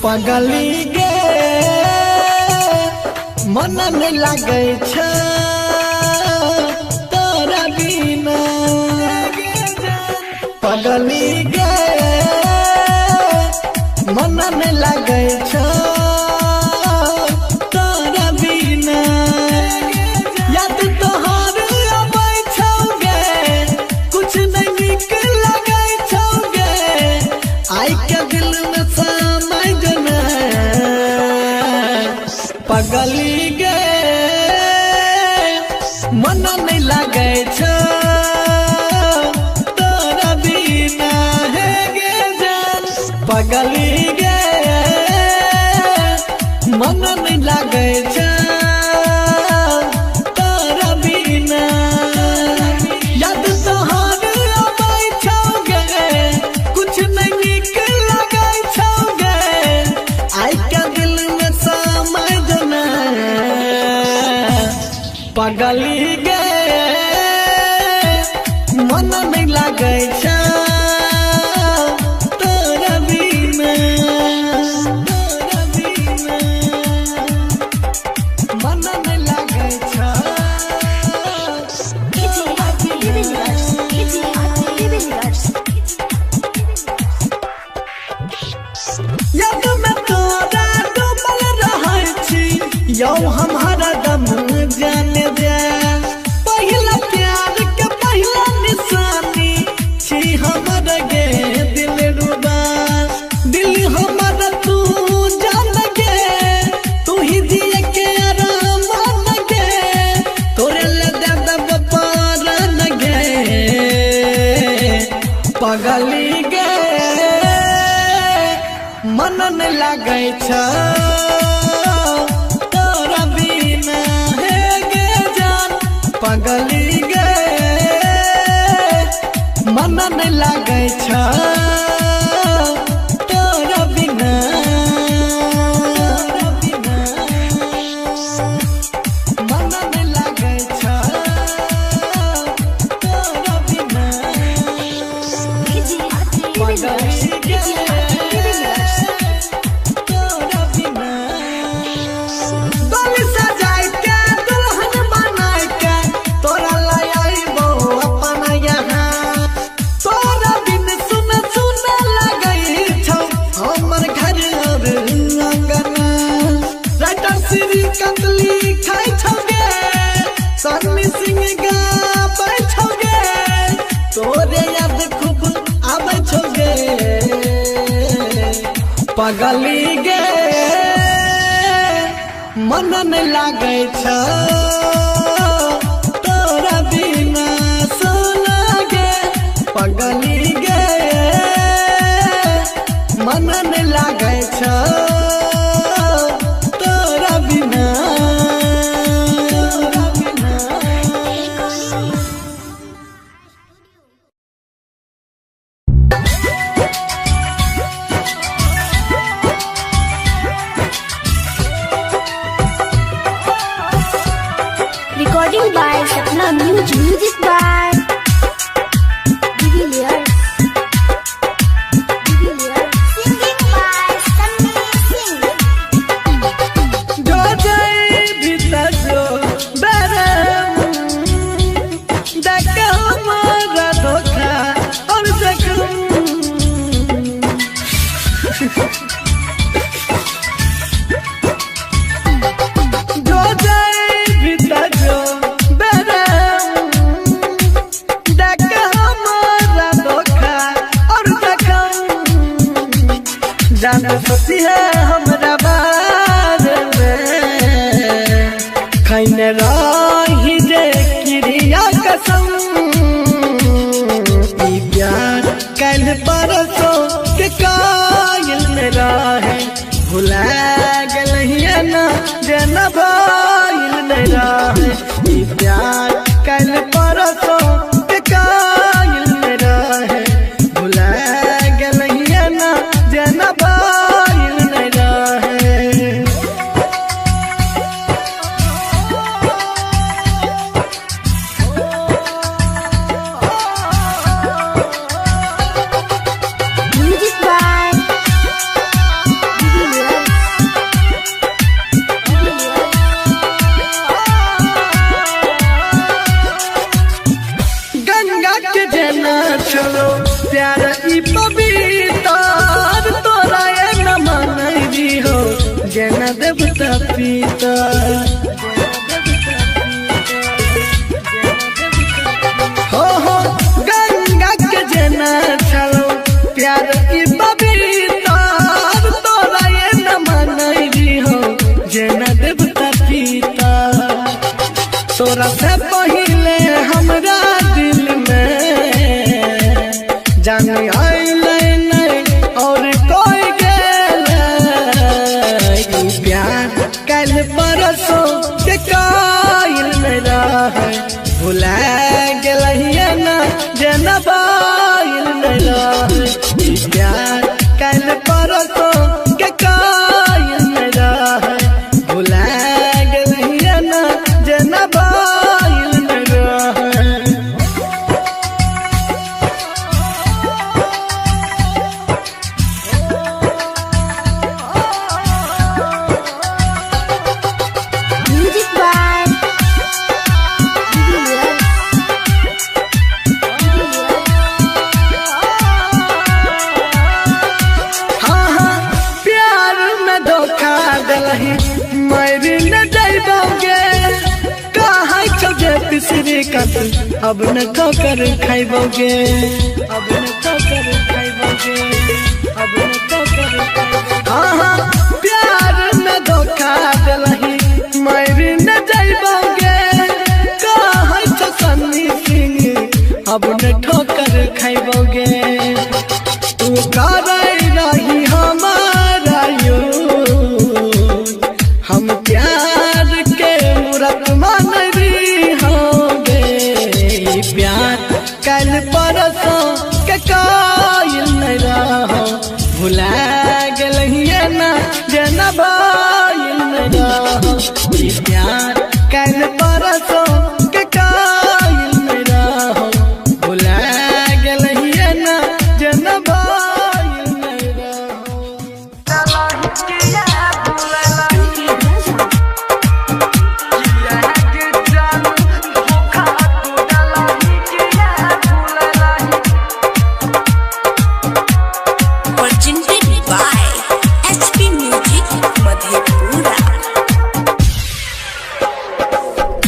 पगली गे मन नहीं लगे तोरा बिना पगली गे मन नहीं लगे तोरा बिना याद तोहर आबै छौगे कुछ नहीं निक लगे छौगे आई के दिल में पगली गे मन नहीं लगे तोरा बिना है गे जान पगली गे मन नहीं लगे तोरा बिना याद तोहर आबै छौगे कुछ नहीं निक लगे छौगे आई के दिल में पगली गे मन नहीं लगे तोरा बिना मन नहीं लगे याद में तोरा डूबल रहै छी यौ हम हरदम जाने दे पहला प्यार के पहला निशानी छी हमर गे दिल रुबा दिल हमर तू जान गे तू ही जिए के आराम गे तोरे ले दे दब पारन गे पगली गे मन नहीं लगे पगली गे मन नहीं लगे तोरा बिना मन नहीं लगे तोरा बिना पगली गे तोरा बिना गली सजाए के दुल्हन बनाए के तोरा लाइबो अपना यहाँ तोरा बिन सुन सुन लगे छौ हमर घर और अंगना राइटर श्री कंदली खाई छौगे सन्नी सिंह गाबै छौगे तोरे याद खूब आबै छौगे पगली गे मन नहीं लगे तोरा बिना सोना गे पगली गे मन नहीं लगे तोरा बिना Recording by Sapna Music by Divilliers. Singing by Sunny Singh. जो जाए भीतर जो बरम देख हमारा धोखा और जख्म जो जाए भीतर जो जान सोची है हमरा बारे में खैने रही जे क्रिया कसम ई प्यार कल परसों के कायल में रहे भुला गलिए ना जन भाईल में रहे ई प्यार कल परसों के कायल में रहे भुला गलिए ना जन Music by जना चलो प्यार ई पवित्र तोरा ये न मनई हो जना देवता पिता हो गंगा के जना चलो प्यार ई पवित्र तोरा ये न मनई हो जना देवता पिता तोरा से पहिले हमरा दिल में जान आइले नहीं और कोई गेले प्यार कल परसों के कायल मेरा है भुला गेलहिए ना जनबाइल मेरा है प्यार कल परसों के कायल मेरा है भुला गेलहिए ना जनबाइल मेरा है Music by प्यार में धोखा दलही मरी न जाइबोगे कहाँ खोजे तीसरी कत अब न ठोकर खाइबोगे अब न ठोकर खाइबोगे अब न ठोकर खाइबोगे प्यार में धोखा दलही मरी न जाइबोगे कहाँ छो सन्नी सिंह अब न ठोकर खाइबोगे तू कराई रही हमारा हम प्यार के मूरत मान रही होंगे प्यार कल परसों के कायल नहीं रहो भुला गेलहिए ना जनबाइल नहीं रहो प्यार कल परसों के कायल नहीं रहो भुला गेलहिए ना जनबाइल नहीं रहो presented by HP Music Madhepura.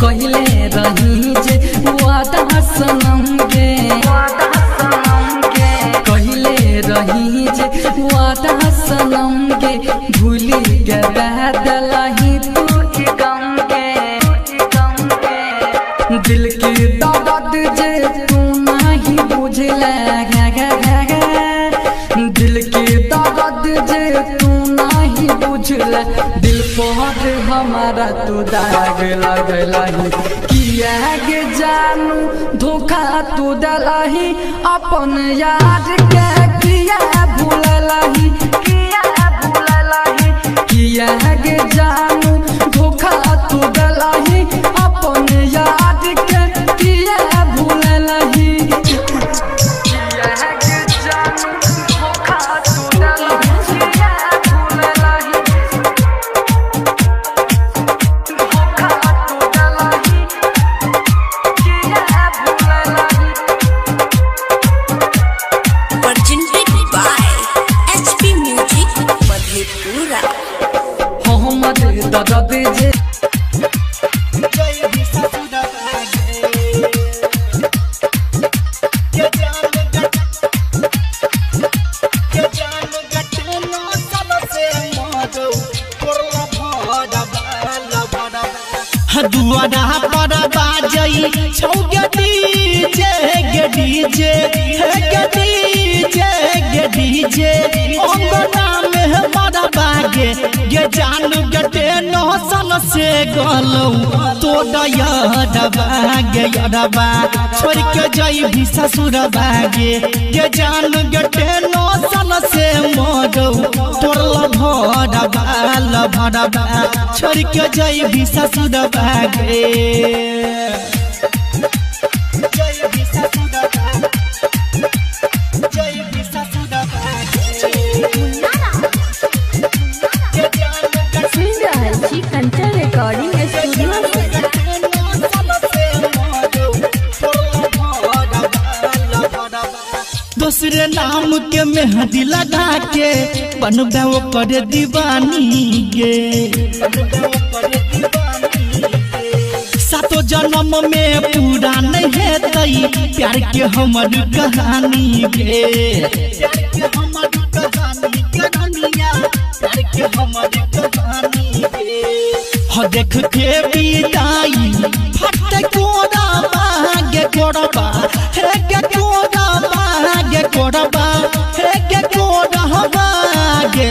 कहले रही जे वादा सनम गे कहले रही जे वादा सनम गे भूली गे बदलही तू गम गे दिल की दर्द जे तू नहीं बुझले दिल की दर्द जे तू नहीं बुझले दिल पर हमारा तू दाग लगलही किया गे जानू धोखा तू दलही अपन यार के किया भूललही किया गे जानू धोखा तू दलही अपन यार के किया भूललही किया गे जानू धोखा तू दलही किया भूललही Presented by HP Music Madhepura. Mohammad दर्द जे दुआरा पर बाजई छौ डीजे डीजे डीजे अंगना में हमारा बागे गे जान गटे नौसन से गलौ तो डबा गे डबा छोड़ के जई भी ससुर बागे गे जान गटे नौसन से मगौ तोर भडबा छोड़ के जई भी ससुर बागे जय भी ससुर कंचन रिकॉर्डिंग स्टूडियो दूसरे नाम के मेहंदी लगा के बनबे ओकर दीवानी गे सातो जन्म में पूरा नहीं हेतै प्यार के हमर कहानी गे प्यार के हमर कहानी गे हो देख के बिदाई फट कोड़ा बागे कोड़बा हे के कोड़ा बागे कोड़बा हे के कोड़ा बागे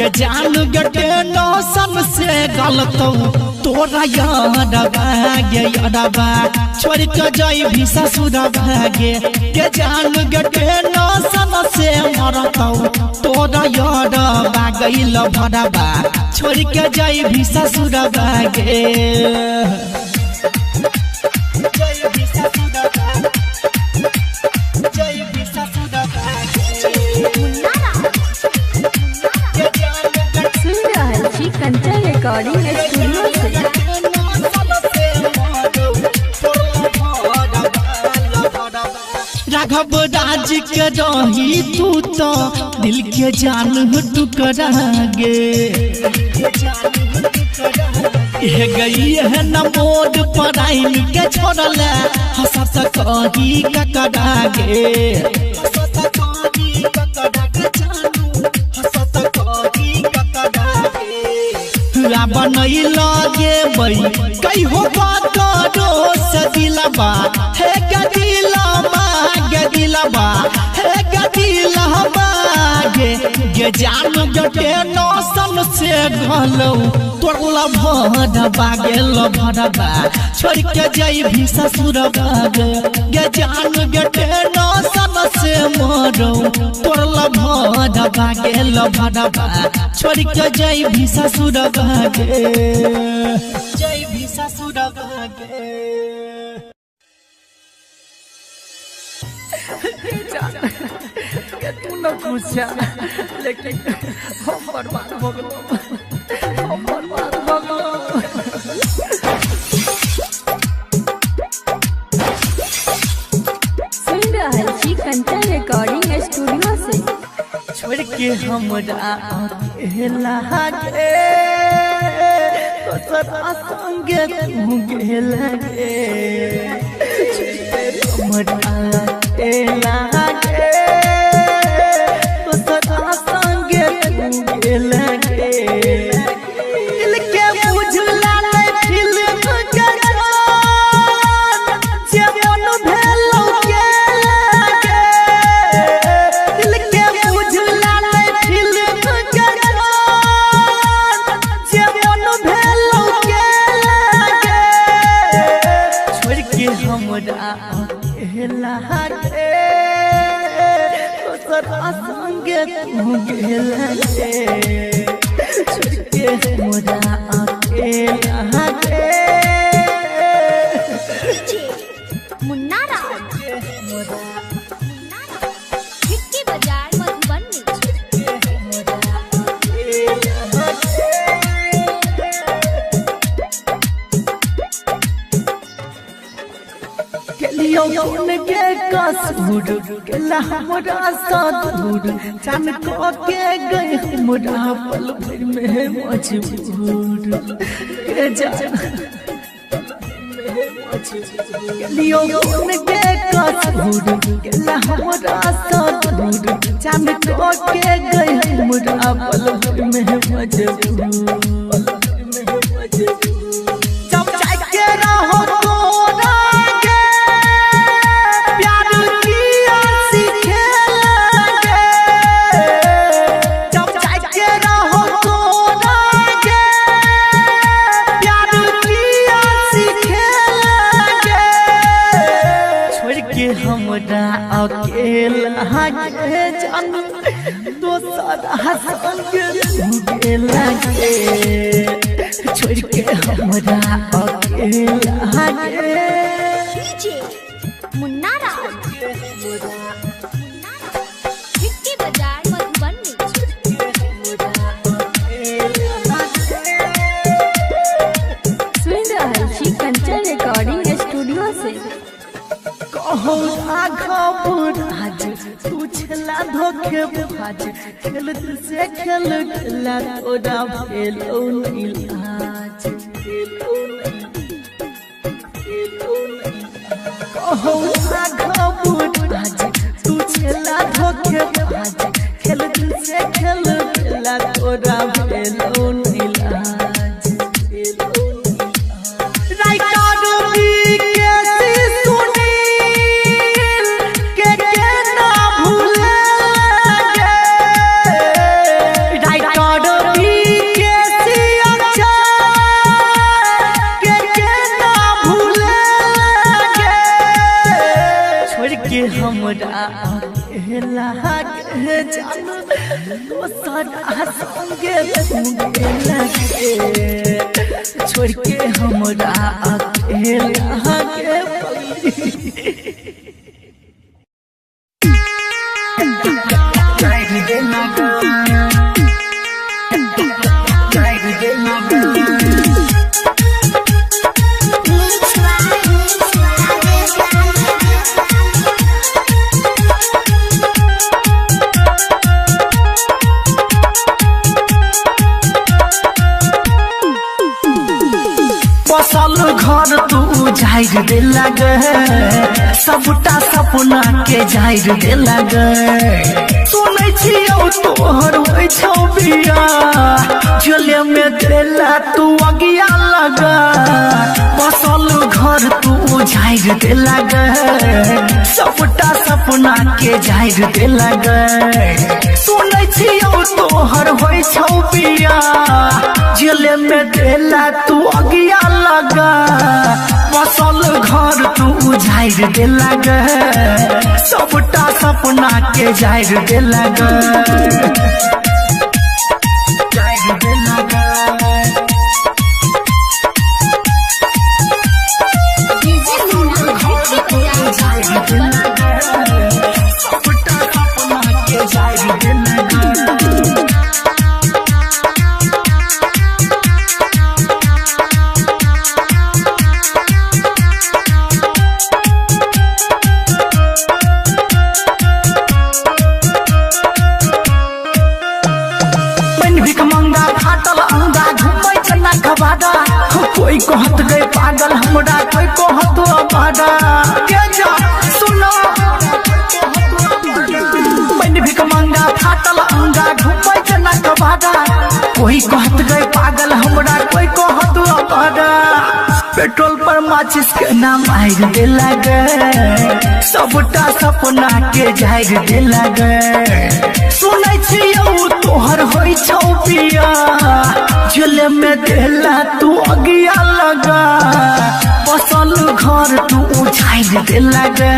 ये जान गटे नौसन से गलतौ तोरा याद बागे यादबा छोड़ के जाई भी ससुर भागे ये जान गटे नौसन से मरतौ तोरा याद बागैल भरबा छोड़ के जाई भी ससुर भागे कंचन रिकॉर्डिंग स्टूडियो से राघव राज के रही तू तो दिल के जान टुकड़ा गे गई है न मोड पराइन के छोड़ल हंस कही ककड़ा गे बनई लगे बई कई हो करो से दिलबा हे गदिलबा गदिलबा हे गदिलबा गे जान गटे नौसन से गलौ तोरला भरबा गेल भरबा छोड़ के जाई भी ससुर गे जान गटे नौसन से मरौ तोरला भरबा गेल भरबा छोड़ के जाई भी ससुर जय भी ससुर भागे तू न पूछा लेकिन हम बर्बाद हो गए हम बर्बाद हो गए सुन रहल छी कंचन रिकॉर्डिंग स्टूडियो से छोड़ के हमरा अकेला गे तोरा संगे तू गेला गे हमरा अकेला गे तोरा संगे तू गेला गे दिल के बुझला नहीं फिल्म के जे मन भेलौ गेला गे दिल के बुझला नहीं फिल्म के जे मन भेलौ गेला गे छोड़ के हमरा अकेला गे तोरा संगे तू गेला गे छोड़ के हमरा अकेला गे मुन्ना राज हिक्की बाजार मधुबनी केलियो कौन के कसूर केला हमरा सदूर जान को के गए हमरा पल भर में मजबूर के जा केलियो कौन के कसूर केला हमरा सदूर जान को के गए हमरा पल भर में मजबूर जब जाके रहो तोरा हमरा अकेला गे जान दोसरा संगे गेला गे छोड़ के हमरा अकेला गे मुन्ना राज हिक्की बाजार मधुबनी सुन रहल छी कंचन रिकॉर्डिंग स्टूडियो से कहो राघव राज तू छला धोखे बाज खेल दिल से खेल खेला तोरा भेलो नहीं आज कहो आज तू छला धोखे बाज खेल दिल से खेल खेला तोरा भेलो नहीं आज हमरा अकेला के जान दोसरा संगे लगे छोड़ के हमरा अकेला घर तू जाहिर दे लगे सबटा सपना के जाहिर दे लगे सुनै छियौ तोहर होइ छौ बिया जले में देला तू अगिया लगा बसल घर तू जाहिर दे लगे सबटा सपना के जाहिर दे लगे सुनै छियौ तोहर होइ छौ बिया जले में देला तू अगिया लगा बसल घर तू जाहिर दे लगे सबटा सपना के जाहिर दे लगे जाहिर दे लगे जाहिर दे लगे सबटा सपना के जाहिर दे लगे कोई कहत गए पागल हमरा कोई कहत अबादा के जा सुनो मैंने भी कमंगा फाटल अंगा घुमै जना कबादा कोई कहत गए पागल हमरा कोई कहत अबादा पेट्रोल पर माचिस के नाम आइर दे लगे सबटा सपना के जाहिर दे लगे सुनै छियौ तोहर होइ छौ पिया जले में देला तू अगिया लगा बसल घर तू जाहिर दे लगे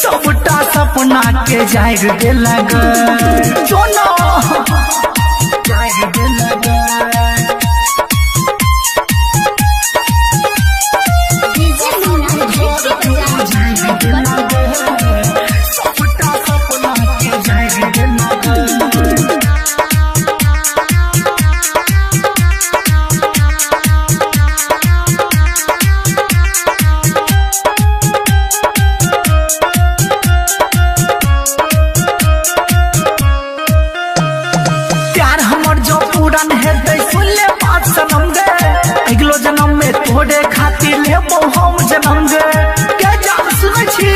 सबटा सपना के जाहिर दे लगे चलो जाहिर दे लगे सबटा सपना के जाहिर दे लगे तोड़े खातिर लेबो हम जन्म गे के जान सुनै छी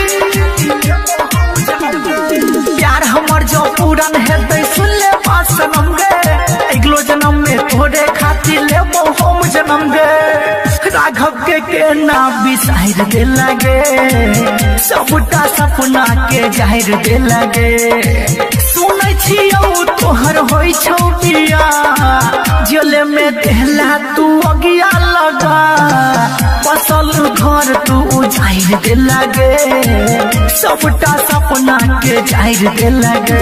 प्यार हमर जो पूरन हेतै सुन ले बात सनम गे अगलो जन्म में तोड़े खातिर लेबो हम जन्म गे राघव के नाम बिसाइर दे लगे सबटा सपना के जाहिर दे लगे सुनै छियौ तोहर होइ छौ बिया जले में देला तू अगिया लगा बसल घर तू जाहिर दे लगे सबटा सपना के जाहिर दे लगे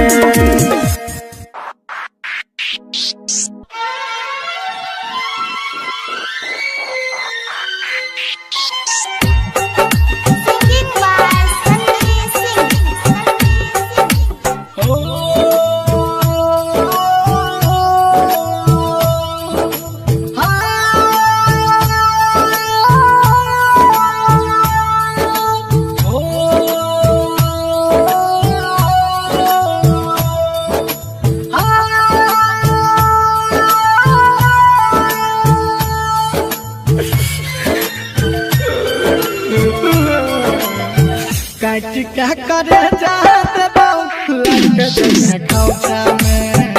जइहे खौचा में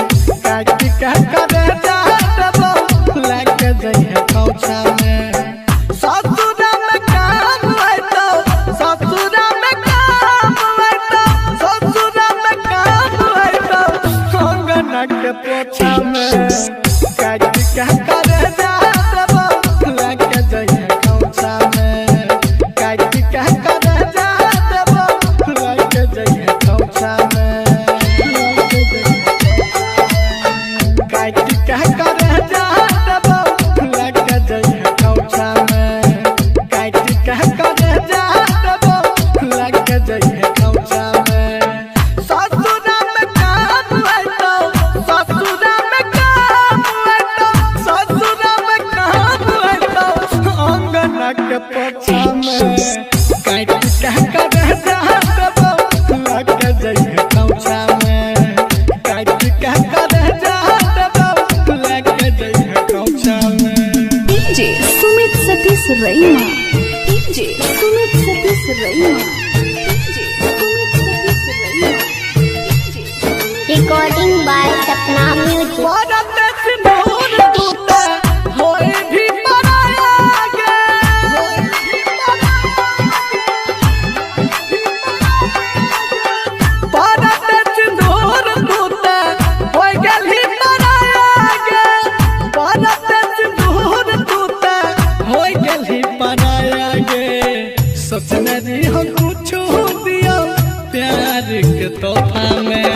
काट के करे जा देबो लेके जइहे खौचा में ससुर में काम आइतो ससुर में काम आइतो ससुर में काम आइतो अंगना के पोछा में काट के करे जा देबो लेके जइहे खौचा में काट के करे जा देबो लेके जइहे खौचा में काट के करे जा देबो लेके जइहे खौचा में काट के करे जा देबो लेके जइहे खौचा में ससुर में काम आइतो ससुर में काम आइतो ससुर में काम आइतो अंगना के पोछा में काट के करे जा देबो लेके जइहे खौचा में काट के करे जा देबो लेके जइहे खौचा में DJ Sumit Satish Raima DJ Sumit Satish Raima DJ Sumit Satish Raima recording by Sapna music Bharat सिंदूर टूटे होए भी मराया गे भारत सिंदूर टूटे होए गेल ही मराया गे भारत सिंदूर टूटे होए गेल ही मराया गे सपने दी हम कुछ दिया प्यार के तोहफा में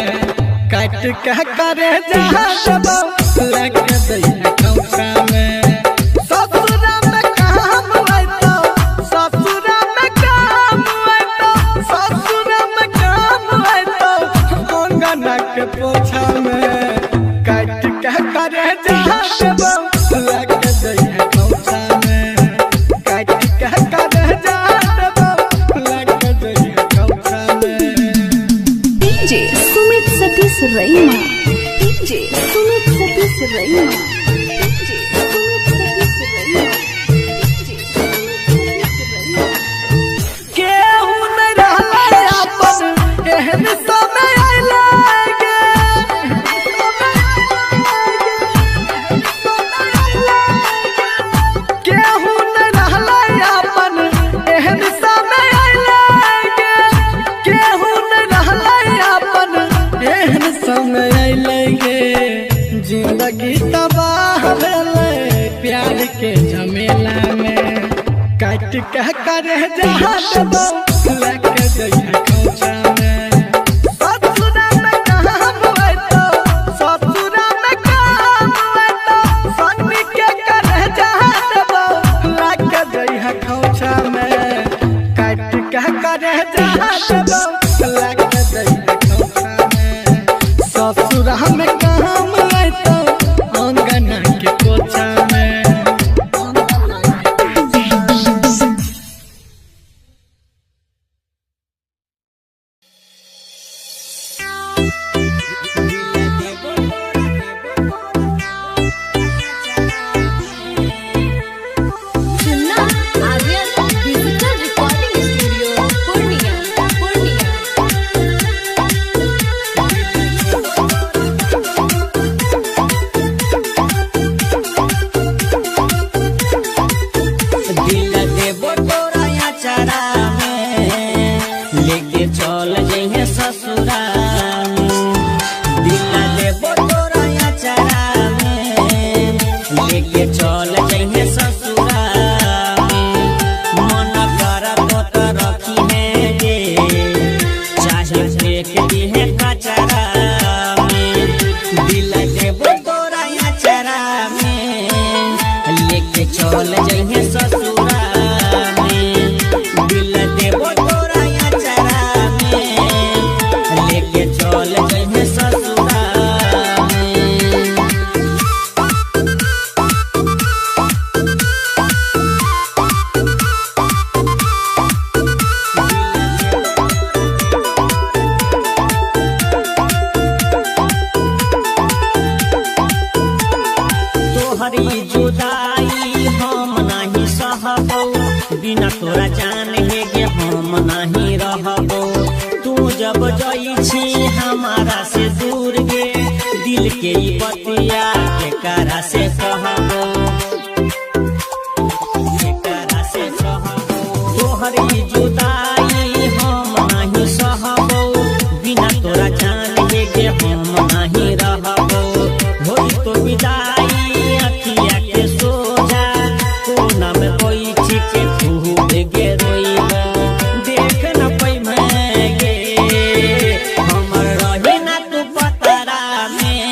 काट के करे जा देबो लेके जइहे खौचा में ससुर में काम आइतो ससुर में काम आइतो ससुर में काम आइतो अंगना के पोछा में काट के करे जा देबो लेके जइहे खौचा में काट के करे जा देबो लेके जइहे खौचा में DJ Sumit Satish Raima DJ Sumit Satish Raima DJ Sumit Satish Raima DJ Sumit Satish रईमा केहू न रहले अपन एहन समय आइले गे केहू न रहले अपन एहन समय आइले गे केहू न रहले अपन एहन समय आइले गे जिंदगी तबाह भेले प्यार के झमेला में काट के करे जा देबो लेके जइहे खौचा में ससुर में काम आइतो ससुर में काम आइतो संगी के करे जा देबो लेके जइहे खौचा में काट के करे जा देबो लेके जइहे खौचा में ससुर में काम आइतो अंगना के पोछा में सुनना Arya digital recording studio Purnia दिल देबो तोरा अचारा में लेके चल जइहे ससुरा में दिल देबो तोरा अचारा में लेके चल जइहे ससुरा में मन करबो त रखी है गे चाहे फेंक दिहे कचरा में दिल देबो तोरा अचारा में लेके चल जइहे ससुरा में दिल देबो तोरा अचारा में लेके चल जइहे ससुरा में तोहरी जुदाई हम नहीं सहबो बिना तोरा जान हे गे हम नहीं रहबो तू जब जई छी हमारा दिल के ई बतिया केकरा से कहबो केकरा से कहबो तोहरी जुदाई हम नहीं सहबो बिना तोरा जान के हम नहीं रहबो होई तो विदाई अखिया के सोझा कोना में कोई छिके तू बेगे रोइबा देख न पैमे गे हमर रही ना तू पतरा में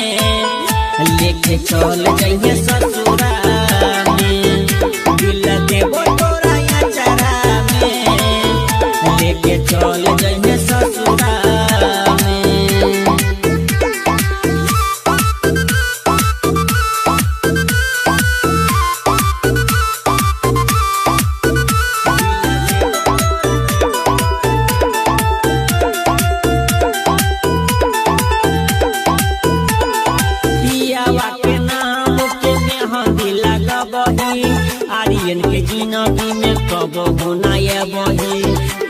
लेके चल जइहे ससुरा में दिल देबो तोरा अचरा में लेके चल जइहे ससुरा में पियावा के नाम के मेहंदी लगबही आर्यन के जिंदगी में कबो गुनाए बही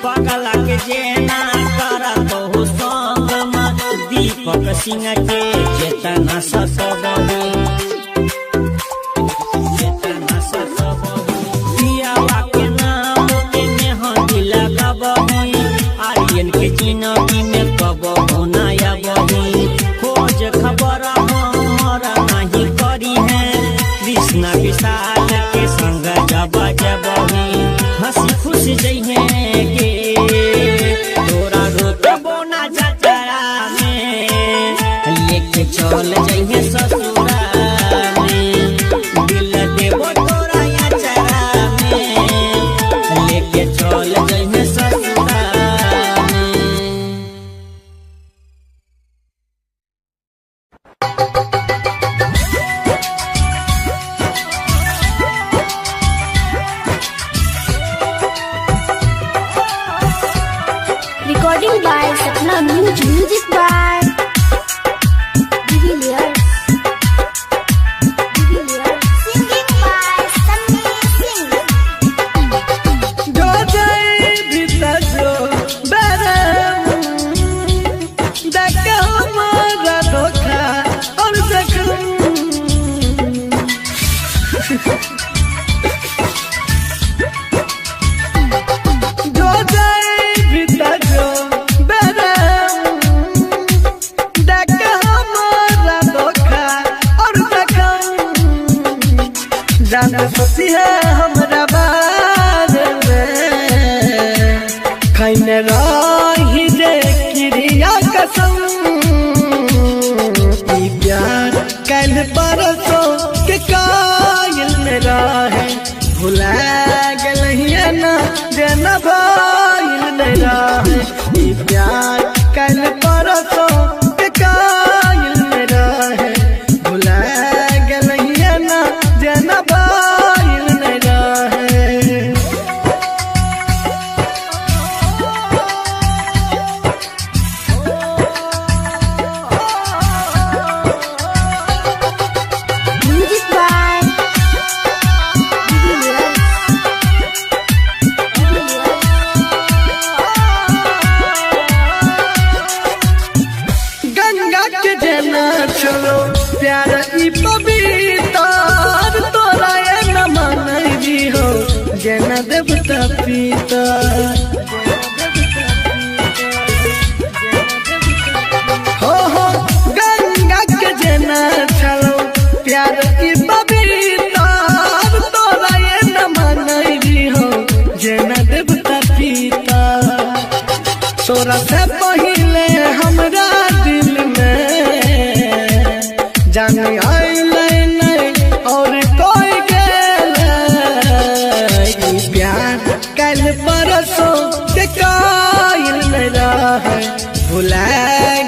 पगला के जेना करत हो संग में दीपक सिंह के चेतना सतबही चेतना सतबही पियावा के नाम के मेहंदी लगबही आर्यन के जिंदगी में कबो गुनाए बही खोज खबर हमारा नहीं करी है कृष्णा विशाल के संग जब जबही हंसी खुशी जइहे गे तोरा रोतबो ना जचरा में लेके चल जइहे ससुरा में दिल देबो तोरा अचरा में लेके चल जइहे ससुरा में Recording by Sapna Music. Music by Divilliers. Singing by Sunny Singh. जो जाए भीतर जो बरम देख हमारा धोखा और जख्म जो जाए भीतर जो बरम देख हमारा धोखा और जख्म जान सोची है हमरा बारे में खैन रही जे क्रिया कसम ई प्यार कल परसों के कायल में रहे भुला गलहिया ना जेना भाईल में रहे ई प्यार कल परसों के कायल में रहे भुला गलहिया ना जेना भाईल में रहे Music by Divilliers. गंगा के जना चलो प्यार ई पवित्र तोरा ये न मनई हो जना देवता पिता हो गंगा के जना चलो प्यार ई पवित्र तोरा ये न मनई हो जना देवता पिता तोरा से पहिले हमरा दिल में जान आइले नहीं और कोई गेले ई प्यार कल परसों के कायल में रहे भुला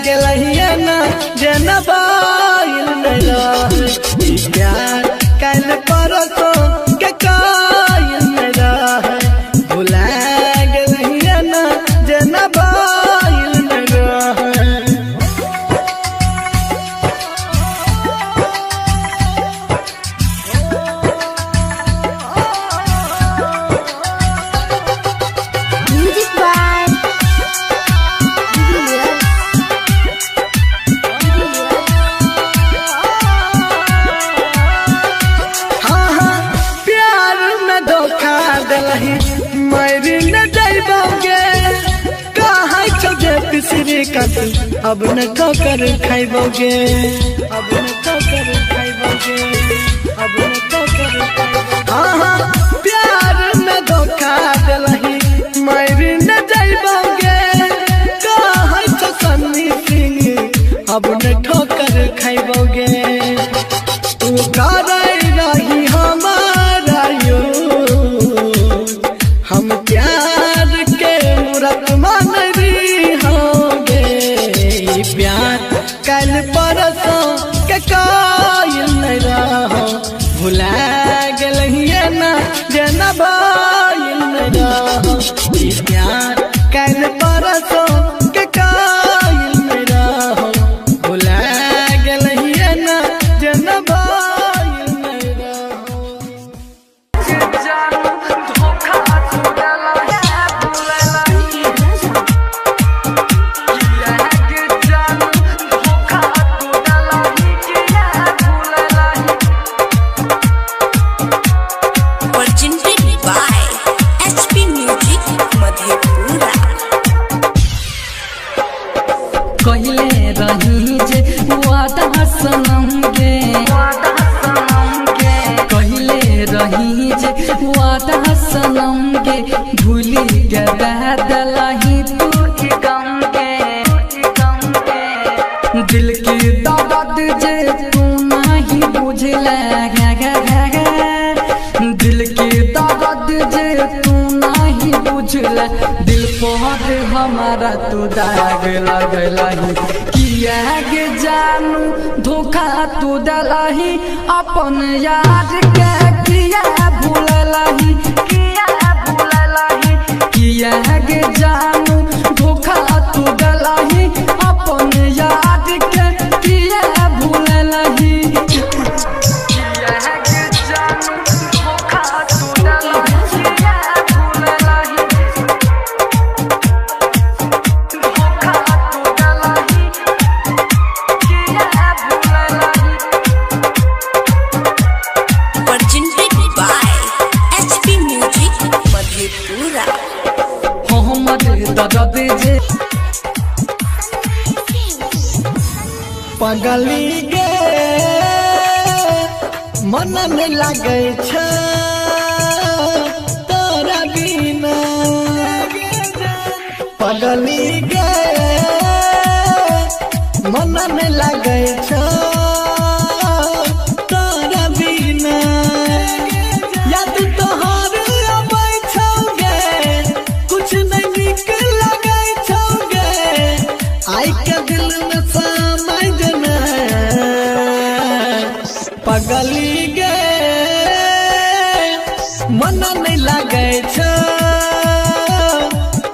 गेलहिया ना जेना बाईल में रहे ई प्यार कल परसों के कायल में रहे भुला गेलहिया ना जेना बाईल में रहे Music by Divilliers. तू अब न ठोकर खाइबोगे, अब न ठोकर खाइबोगे, अब न ठोकर खाइबोगे। हाँ प्यार में धोखा दिलही मारी न जाइबोगे, कहै छौ सन्नी सिंह अब न ठोकर खाइबोगे। तू करे रही हमारा यूज, हम प्यार के मूरत मान रही होंगे। प्यार कल परसों के कायल नहीं रहो, भुला गलिए ना जना भाईल नहीं रहो। प्यार कल परसों के कायल नहीं रहो, भुला गलिए ना जना भाईल नहीं रहो। Presented by HP Music Madhepura। कहले रही जे वादा सनम गे, कहले रही जे वादा सनम गे, भूली के बदलही तू गम के। दिल की दर्द जे तू नहीं बुझले, दिल की दर्द जे तू नहीं बुझले, दिल पर हमारा तू दाग लगलही। किया गे जानू धोखा तू दलही, अपन यार के किया भूललही, किया भूललही। किया गे जानू धोखा तू दलही, अपन यार के किया भूललही। Presented by HP Music Madhepura। हमर दर्द जे पगली गे मन में लगे छ तोरा बिना, पगली गे मन में लगे छ तोरा बिना। याद तोहर अबै छौगे, कुछ नहीं निक लगे छौगे, आई के दिल में समझ न। पगली गे मन नहीं लगे छ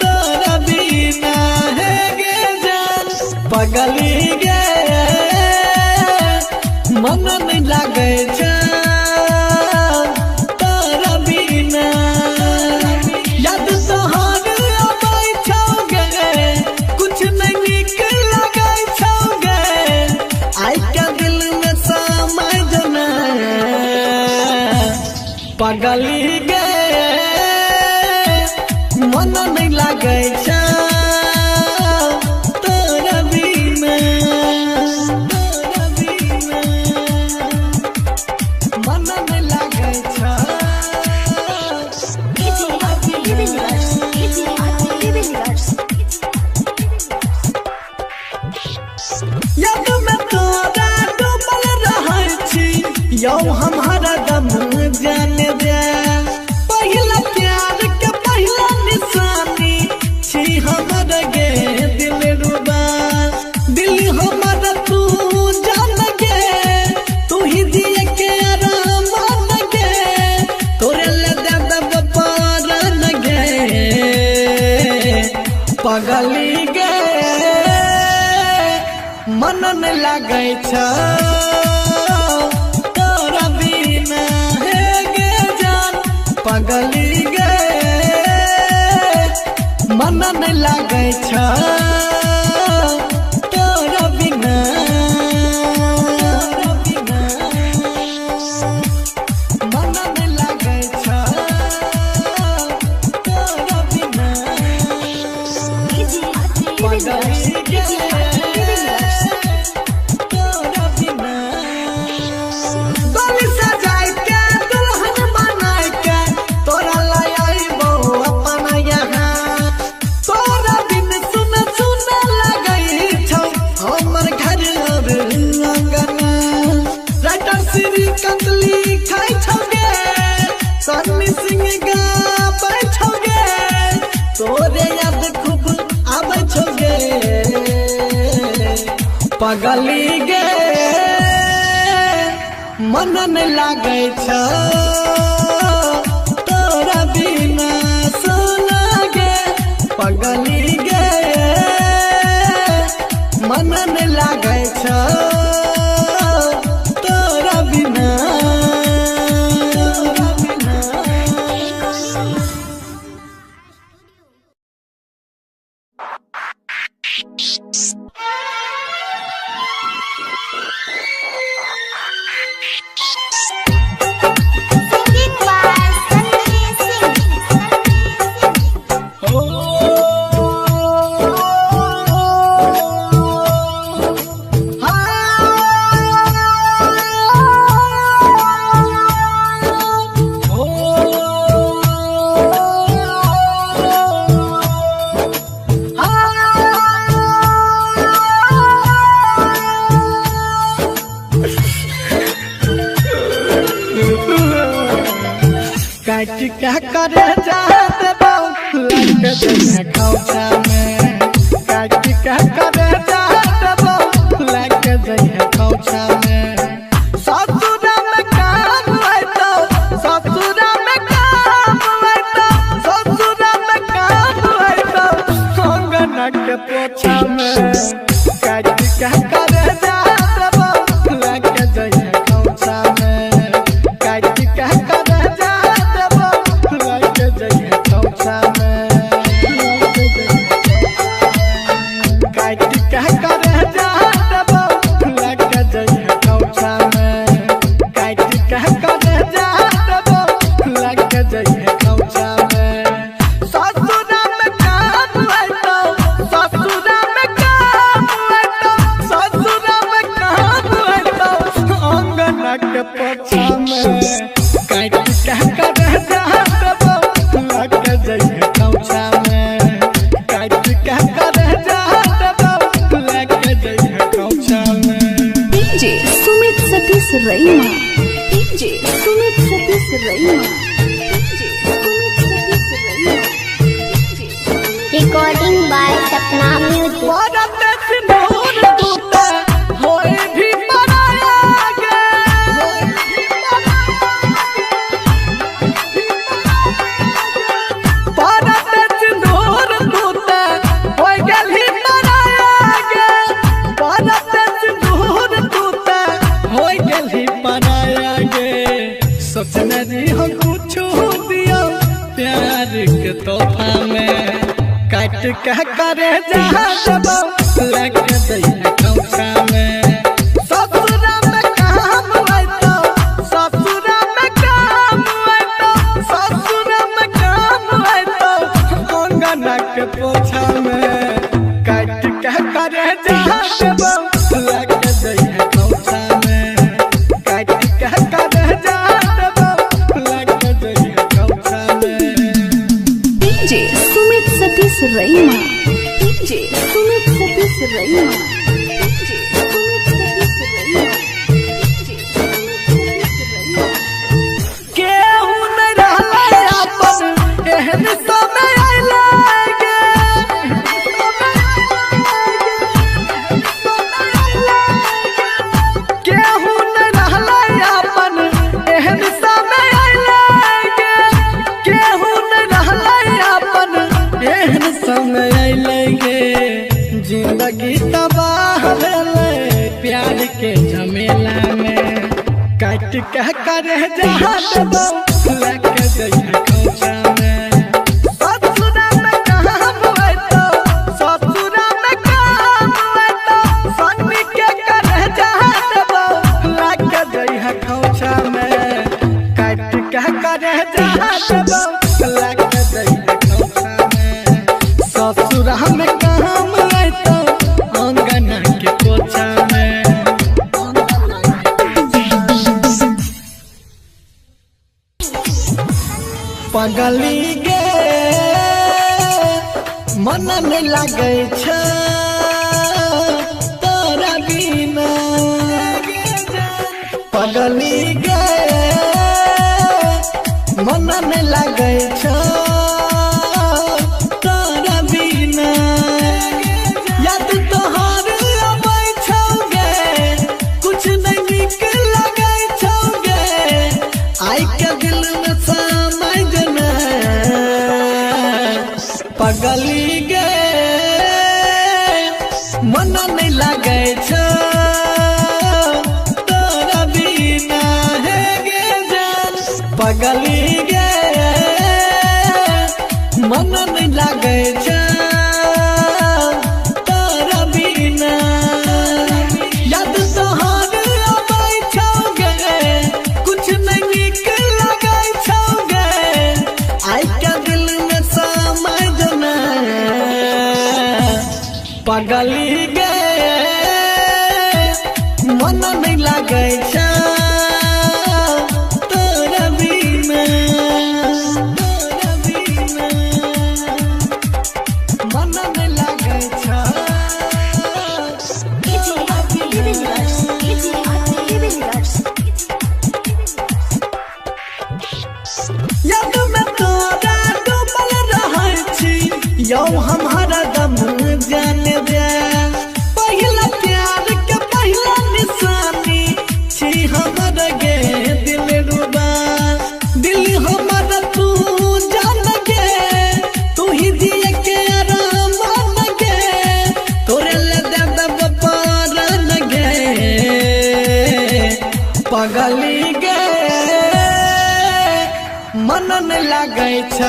तोरा बिना है गे जान। पगली गे मन नहीं लगे छ तोरा बिना। याद तोहर अबै छौगे, कुछ नहीं निक लगे छौगे, आई के दिल में समझ न। पगली गे मन नहीं लगे छ तोरा बिना, तोरा बिना मन नहीं लगे छ याद में तोरा डूबल रहै छी, यौ हम हरदम जाने दे। पहिला प्यार के पहिला निशानी छी हमर गे दिलरुबा। दिल हमर तू जान गे, तू ही दिए के आराम गे, तोरे ले दे दब पारन गे। पगली गे मन नहीं लगे छ तोरा बिना है गे जान। पगली गे मन नहीं लगे छ तोरा बिना, तोरा बिना मन नहीं लगे छ तोरा बिना। पगली गे अंगना राइटर श्री कंदली खाई छोगे सन्नी सिंह गाबै छोगे तोरे याद खूब आबै छोगे पगली गे मन नहीं लागे छ तोरा बिना सोना गे पगली गे मन नहीं लागे छ तोरा बिना Singing by Sunny Singh. काट क्या करे जाते बाबू लग जैसे खौचा में काट क्या करे जाते बाबू लग जैसे खौचा में ससुरा में काम है तो ससुरा में काम है तो ससुरा में काम है तो अंगना के पोछा में काट क्या करे जाते बाबू लग जैसे खौचा में काट क्या करे DJ Sumit Satish Raima. DJ Sumit Satish Raima. DJ Sumit Satish Raima. Recording by Sapna Music. सोचने दी हम कुछ दिया प्यार के तोहफा में काट के करे जहाँ लग दैया खौचा में ससुरा में काम है तो ससुरा में काम है तो ससुरा में काम है तो अंगना के पोछा में काट के करे जहाँ लग दैया खौचा में काट के करे DJ Sumit Satish Raima. DJ Sumit Satish Raima. DJ Sumit Satish Raima. DJ Sumit Satish Raima. केहू नहीं रहले अपन एहन समय आइले गे केहू नहीं रहले अपन एहन समय आइले गे केहू नहीं रहले अपन एहन समय आइले गे जिंदगी तबाह भेले प्यार के झमेला में काट के करे जहाँ लग दैया खौचा में ससुरा में काम है तो ससुरा में काम है तो सन्नी के करे जहाँ लग दैया खौचा में काट के करे जहाँ लग दैया खौचा में ससुरा में काम है तो अंगना के पोछा में पगली गे मन नहीं लागे छ तोरा बिना पगली गे मन नहीं लगे छ तोरा बिना याद तोहार अबै छौगे कुछ नहीं निक लगे छौगे आई के दिल में समय जना पगली गे मन नहीं लगे छ तोरा बिना हे गे जान पगली गे मन नहीं लगे छ तोरा बिना याद तोहार अबै छौगे कुछ नहीं निक लगे छौगे आई के दिल में समय जना पगली गे मन नहीं लगे छ तोरा बिना मन नहीं लगे छ याद में तोरा डूबल रहै छी यौ हम हरदम जाने दे पहिला प्यार के पहिला निशानी छी हमर गे दिल रुबा दिल हमर तू जान गे तू ही दिए के आराम गे तोरे ले दे दब पारन गे पगली गे मन नहीं लगे छ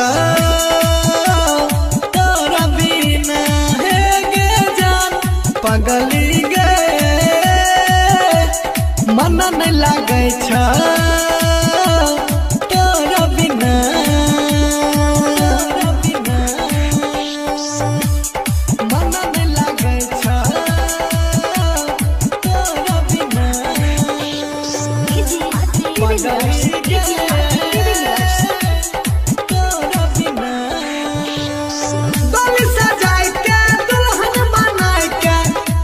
तोरा बिना हे गे जान पगली गे मन नहीं लगे छ तोरा बिना मन नहीं लगे छ तोरा बिना पगली गे तोरा बिना डोली सजाई के दुल्हन बनाई के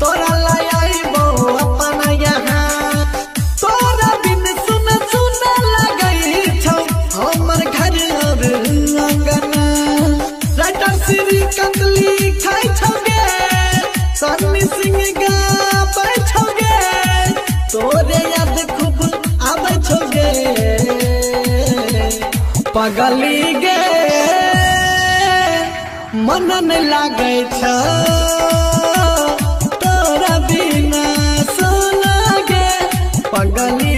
तोरा लाई आइबो अपन यहाँ तोरा बिन सुन सुन लगई छौ हमर घर और अंगना राइटर श्री कंदली खाई छौगे सन्नी सिंह गाबै छौगे तोरे याद खूब आबै छौगे पगली गे मन नहीं लगे छ तोरा बिना सोना गे पगली